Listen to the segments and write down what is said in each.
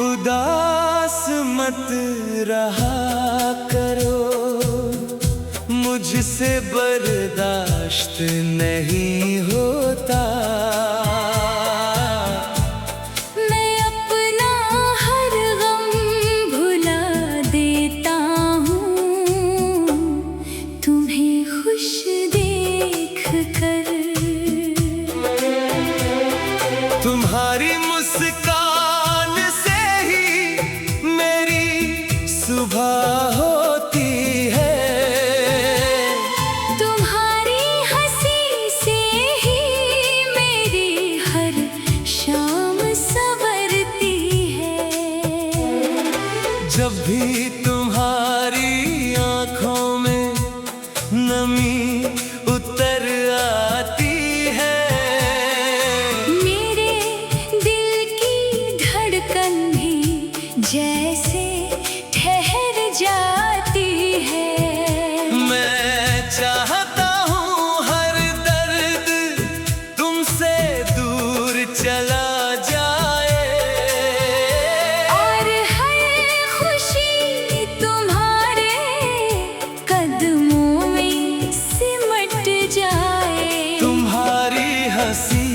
उदास मत रहा करो, मुझसे बर्दाश्त नहीं होता। मैं अपना हर गम भुला देता हूँ तुम्हें खुश देख कर। तुम्हारी मुस्कान से ही मेरी सुबह होती है, तुम्हारी हंसी से ही मेरी हर शाम संवरती है। जब भी तुम्हारी आँखों में नमी उतर आती है, मेरे दिल की धड़कन भी जैसे ठहर जाती है। मैं चाहता हूँ हर दर्द तुमसे दूर चला जाए, और हर खुशी तुम्हारे कदमों में सिमट जाए। तुम्हारी हंसी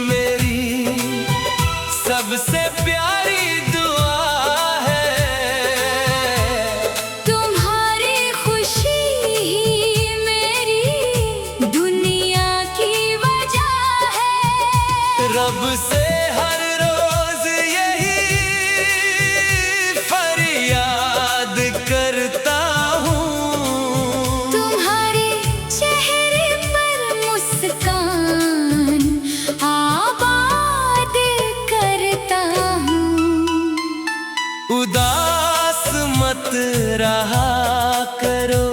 मेरी सबसे प्यारी दुआ है, तुम्हारी खुशी ही मेरी दुनिया की वजह है। रब से हर रोज यही फरियाद करता हूँ। तुम्हारे चेहरे पर मुस्कान आबाद करता हूँ। उदास मत रहा करो,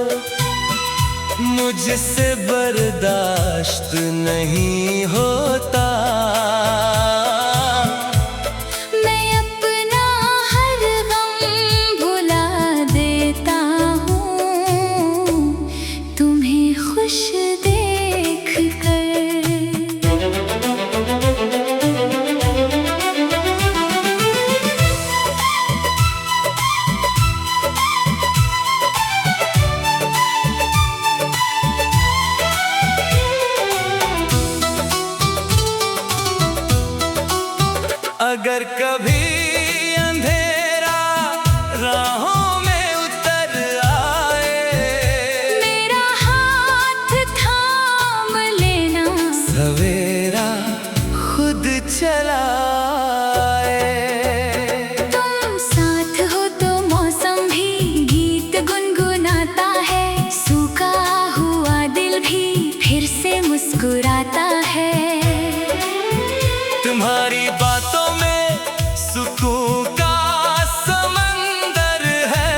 मुझसे बर्दाश्त नहीं होता। मैं अपना हर गम भुला देता हूँ तुम्हें खुश देख कर। अगर कभी अंधेरा राहों में उतर आए, मेरा हाथ थाम लेना, सवेरा खुद चला आए। तुम साथ हो तो मौसम भी गीत गुनगुनाता है, सूखा हुआ दिल भी फिर से मुस्कुराता है। तुम्हारी बातों में सुकून का समंदर है,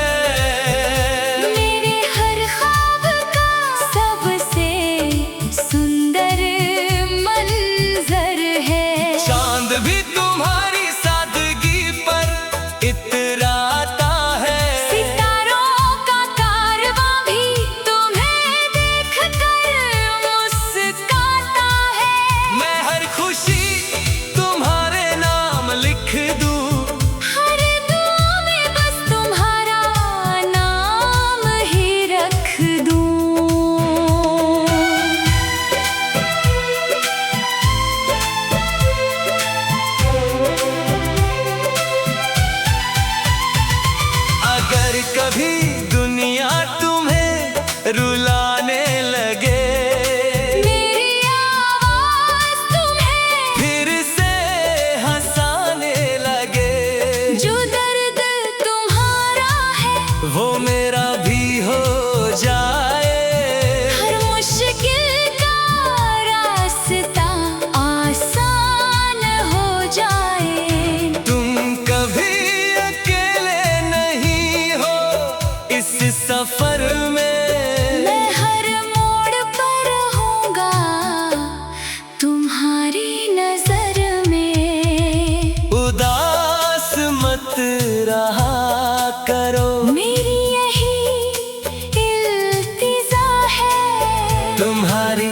मेरे हर ख्वाब का सबसे सुंदर मंजर है। चांद भी तुम्हारी सादगी पर इतराता है, सितारों का कारवां भी तुम्हें देखकर मुस्काता है। मैं हर खुशी तुम्हारे नाम लिख दूं, हर दुआ में बस तुम्हारा नाम ही रख दूं। अगर कभी दुनिया तुम्हें रुलाने लगे, मेरी आवाज तुम्हें फिर से हंसाने लगे, जो दर्द तुम्हारा है वो मेरा भी हो जाए। हर मुश्किल का रास्ता आसान हो जाए। तुम कभी अकेले नहीं हो इस सफर में, मैं हर मोड़ पर होऊंगा तुम्हारी नजर में। उदास मत रहा करो, मेरी यही इल्तिजा है। तुम्हारी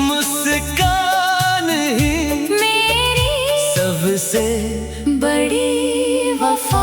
मुस्कान ही मेरी सबसे बड़ी वफा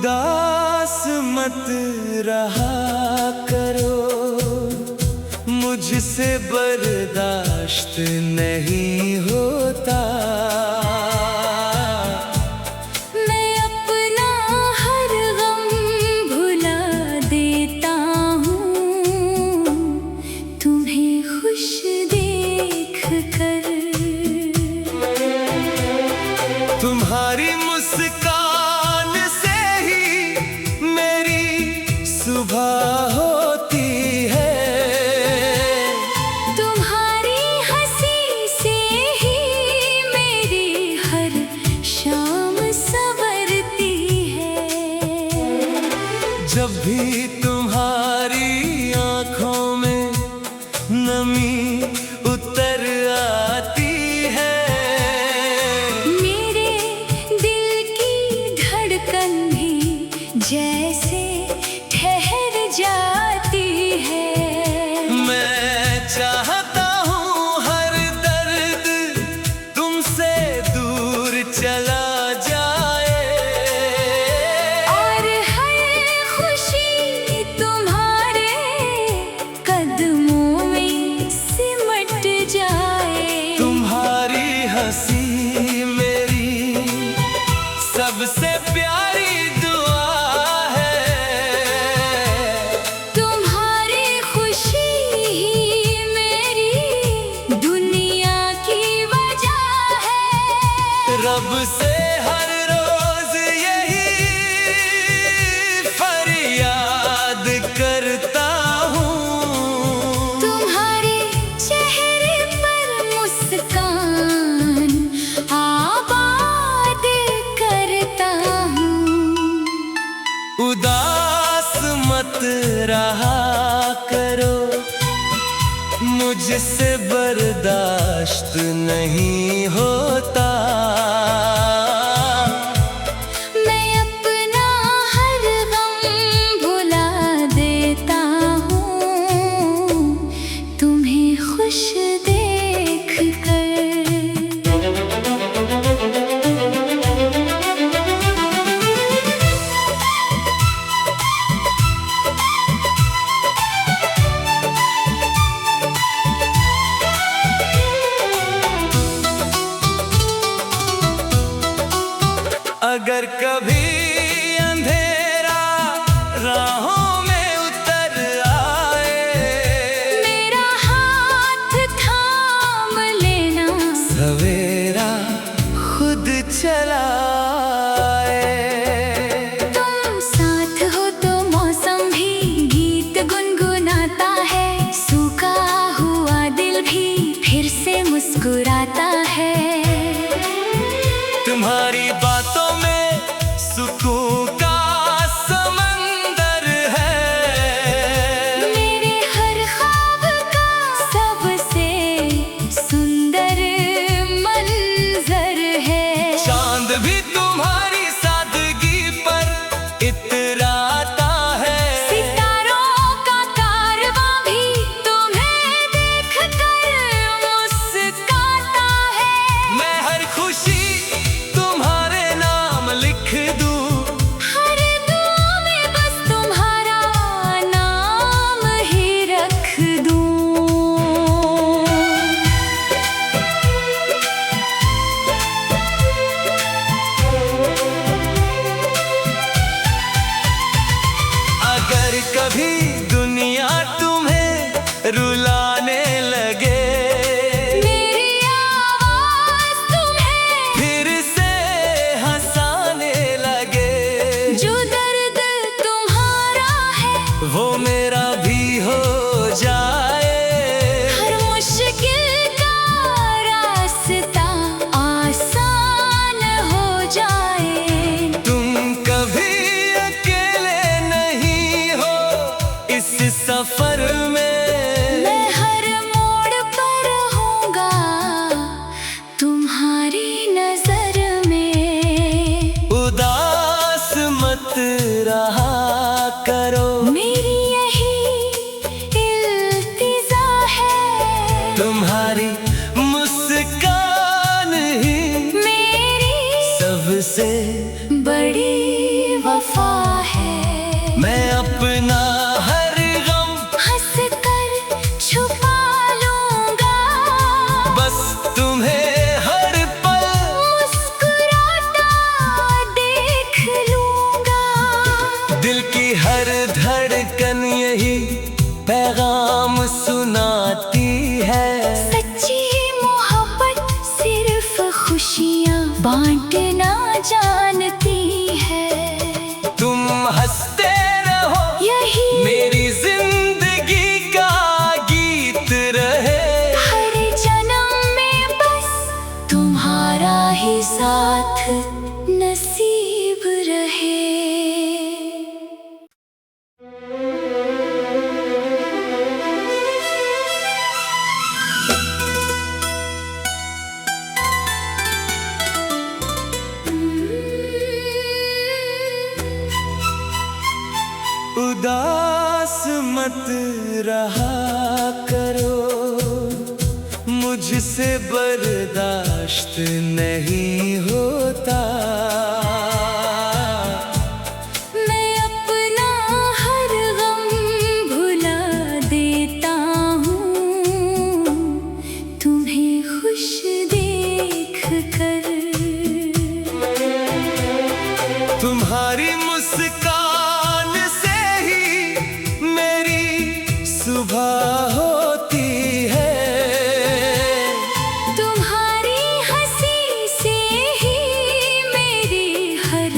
उदास मत रहा करो, मुझसे बर्दाश्त नहीं होता। मैं अपना हर गम भुला देता हूँ तुम्हें खुश देख कर। तुम्हारी मुस्कान से ही मेरी सुबह होती है, तुम्हारी हंसी से ही मेरी हर शाम संवरती है। जब भी तुम्हारी आंखों में नमी उतर आती है, मेरे दिल की धड़कन भी जैसे ठहर जाती है। मैं चाहता हूँ हर दर्द तुमसे दूर चला जाए, और हर खुशी तुम्हारे कदमों में सिमट जाए। तुम्हारी हंसी मेरी सबसे प्यारी दुआ है, तुम्हारी खुशी ही मेरी दुनिया की वजह है। रब से हर रोज यही फरियाद करता हूँ। तुम्हारे चेहरे पर मुस्कान आबाद करता हूँ। उदास मत रहा करो, मुझसे बर्दाश्त नहीं होता। मैं अपना हर गम भुला देता हूँ तुम्हें खुश देख कर। अगर कभी अंधेरा राहों में उतर आए, मेरा हाथ थाम लेना, सवेरा खुद चला आए। तुम साथ हो तो मौसम भी गीत गुनगुनाता है, सूखा हुआ दिल भी फिर से मुस्कुराता है। तुम्हारी बातों में सुकून का समंदर है, मेरे हर ख्वाब का सबसे सुंदर मंजर है। चांद भी तुम्हारी सादगी पर इतराता है, सितारों का कारवां भी तुम्हें देख कर मुस्काता है। मैं हर खुशी तुम्हारे नाम लिख दूं, हर दुआ में बस तुम्हारा नाम ही रख दूं। अगर कभी दुनिया तुम्हें रुलाने लगे, मेरी आवाज तुम्हें फिर से हंसाने लगे, जो दर्द तुम्हारा है वो मेरा भी हो जाए। हर मुश्किल का रास्ता आसान हो जाए। तुम कभी अकेले नहीं हो इस सफर में, मैं हर मोड़ पर होऊंगा तुम्हारी नजर में। उदास मत रहा करो, मेरी यही इल्तिजा है। तुम्हारी मुस्कान ही मेरी सबसे बड़ी वफा है। मैं अपना हर गम हंस कर छुपा लूंगा, बस तुम्हें हर पल मुस्कुराता देख लूंगा। दिल की हर धड़कन यही पैगाम सुनाती है। सच्ची मोहब्बत सिर्फ खुशियाँ बांटना जानती है। तुम हंसते रहो, यही मेरी जिंदगी का गीत रहे। हर जन्म में बस तुम्हारा ही साथ नसीब रहे। उदास मत रहा करो, मुझसे बर्दाश्त नहीं होता। मैं अपना हर गम भुला देता हूँ, तुम्हें खुश देख कर। तुम्हारी मुस्कान से ही मेरी सुबह होती है। तुम्हारी हंसी से ही मेरी हर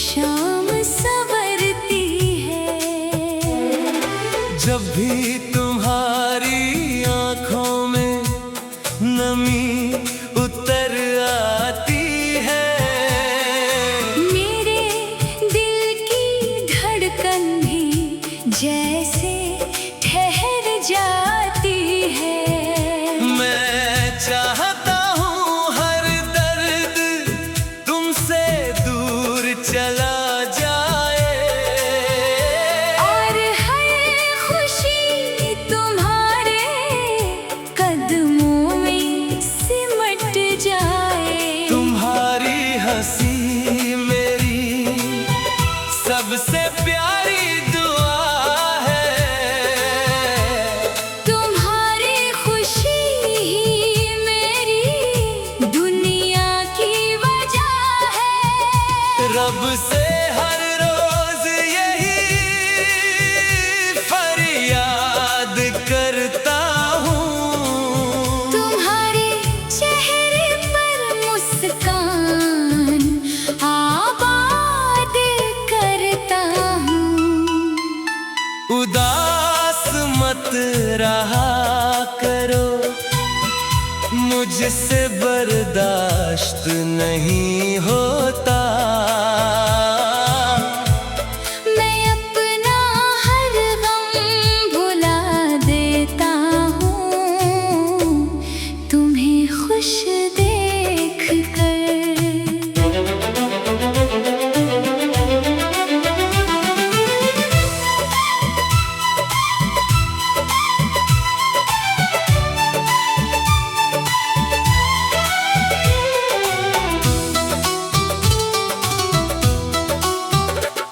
शाम संवरती है। जब भी तुम्हारी आंखों में नमी उतर आती है, मेरे दिल की धड़कन भी जैसे ठहर जाती है। मैं चाहता हूँ हर दर्द तुमसे दूर चला जाए, और हर खुशी तुम्हारे कदमों में सिमट जाए। तुम्हारी हंसी मेरी सबसे प्यारी दुआ है। तुम्हारी खुशी ही मेरी दुनिया की वजह है। रब से हर रोज यही फरियाद करता हूँ। तुम्हारे चेहरे पर मुस्कान आबाद करता हूँ। उदास मत रहा करो, मुझसे बर्दाश्त नहीं होता। मैं अपना हर गम भुला देता हूँ, तुम्हें खुश देख कर।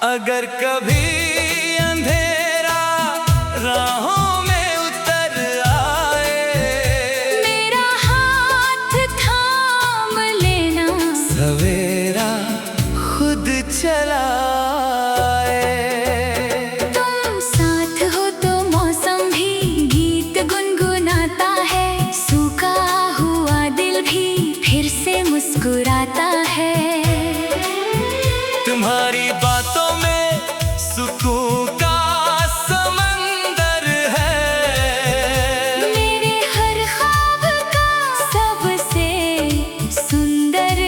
अगर कभी अंधेरा राहों में उतर आए, मेरा हाथ थाम लेना, सवेरा खुद चला आए। तुम साथ हो तो मौसम भी गीत गुनगुनाता है। सूखा हुआ दिल भी फिर से मुस्कुराता है। तुम्हारी बातों में सुकून का समंदर है। मेरे हर ख्वाब का सबसे सुंदर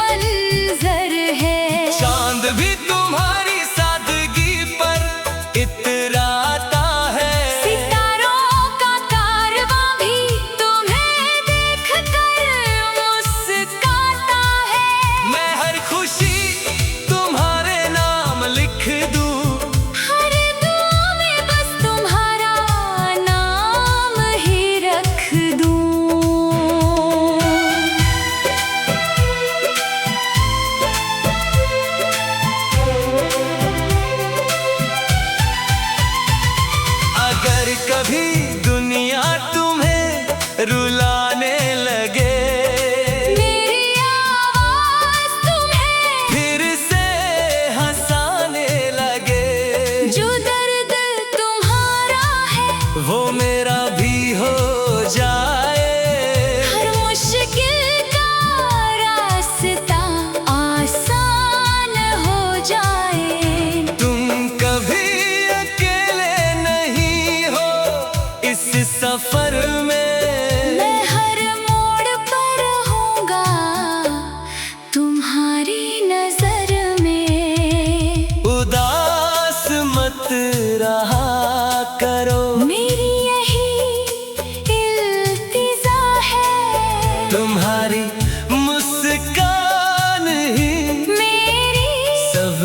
मंजर है। चांद भी तुम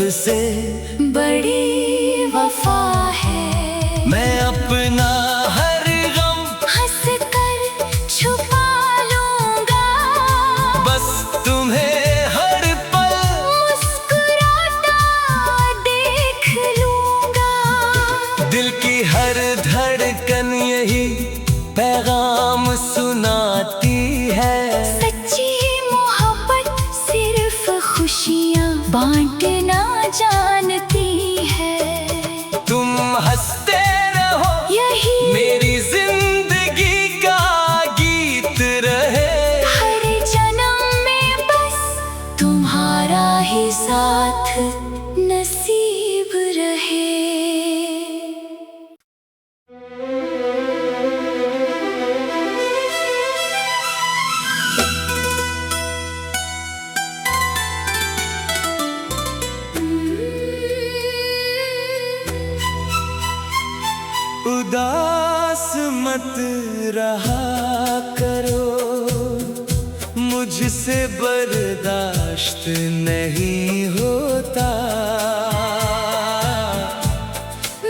सबसे बड़ी वफा है। मैं अपना हर गम हंस कर छुपा लूंगा, बस तुम्हें हर पल मुस्कुराता देख लूंगा। दिल की हर धड़कन यही पैगाम सुनाती है। सच्ची मोहब्बत सिर्फ खुशियाँ बांटना जानती है। तुम हंसते रहो, यही मेरी जिंदगी का गीत रहे। हर जन्म में बस तुम्हारा ही साथ नसीब रहे। उदास मत रहा करो, मुझसे बर्दाश्त नहीं होता।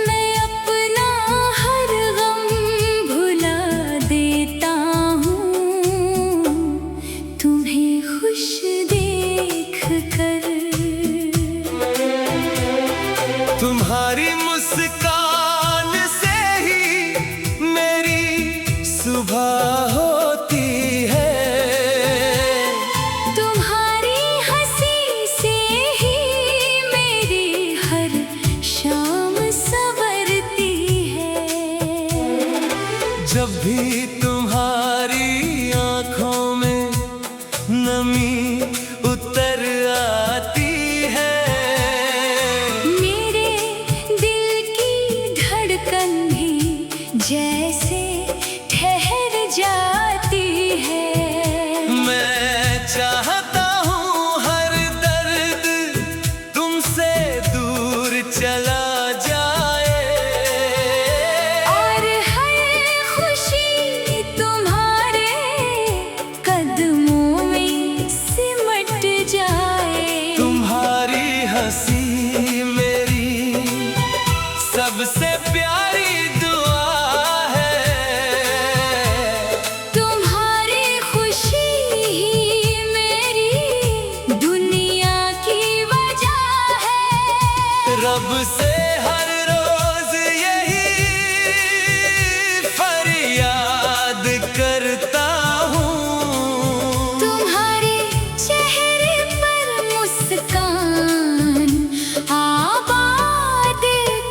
मैं अपना हर गम भुला देता हूँ, तुम्हें खुश देख कर। तुम्हारी मुस्कान से ही मेरी सुबह होती है। तुम्हारी हंसी से ही मेरी हर शाम संवरती है। जब भी तुम्हारी आंखों में नमी उतर आती है, मेरे दिल की धड़कन भी जैसे ठहर जाती है। मैं चाहता हूँ हर दर्द तुमसे दूर चला जाए, और हर खुशी तुम्हारे कदमों में सिमट जाए। तुम्हारी हंसी मेरी सबसे प्यारी दुआ है। तुम्हारी खुशी ही मेरी दुनिया की वजह है। रब से हर रोज यही फरियाद करता हूँ। तुम्हारे चेहरे पर मुस्कान आबाद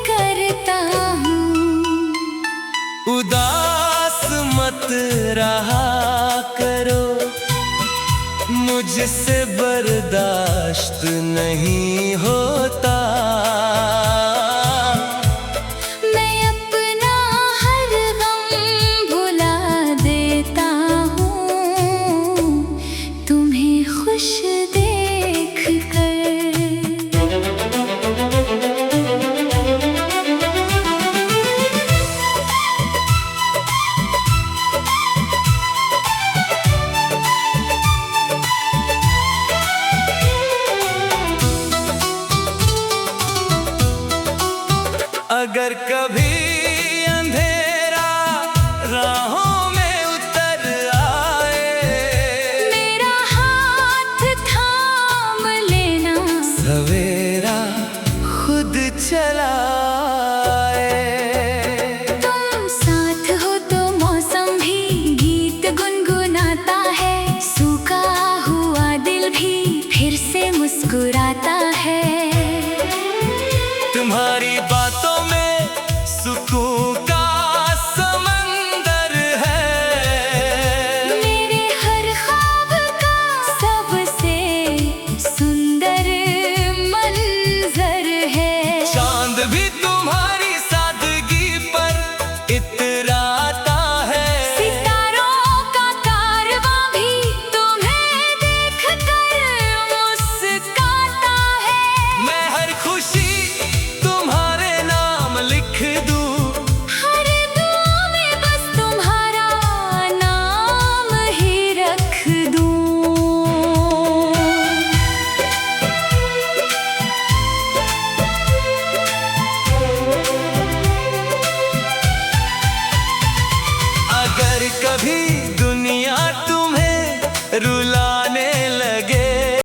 करता हूँ। उदास मत रहा करो, मुझसे बर्दाश्त नहीं होता। मैं अपना हर गम भुला देता हूँ, तुम्हें खुश देख कर। अगर कभी अंधेरा राहों में उतर आए, मेरा हाथ थाम लेना, सवेरा खुद चला आए। तुम साथ हो तो मौसम भी गीत गुनगुनाता है। सूखा हुआ दिल भी फिर से मुस्कुराता है। तुम्हारी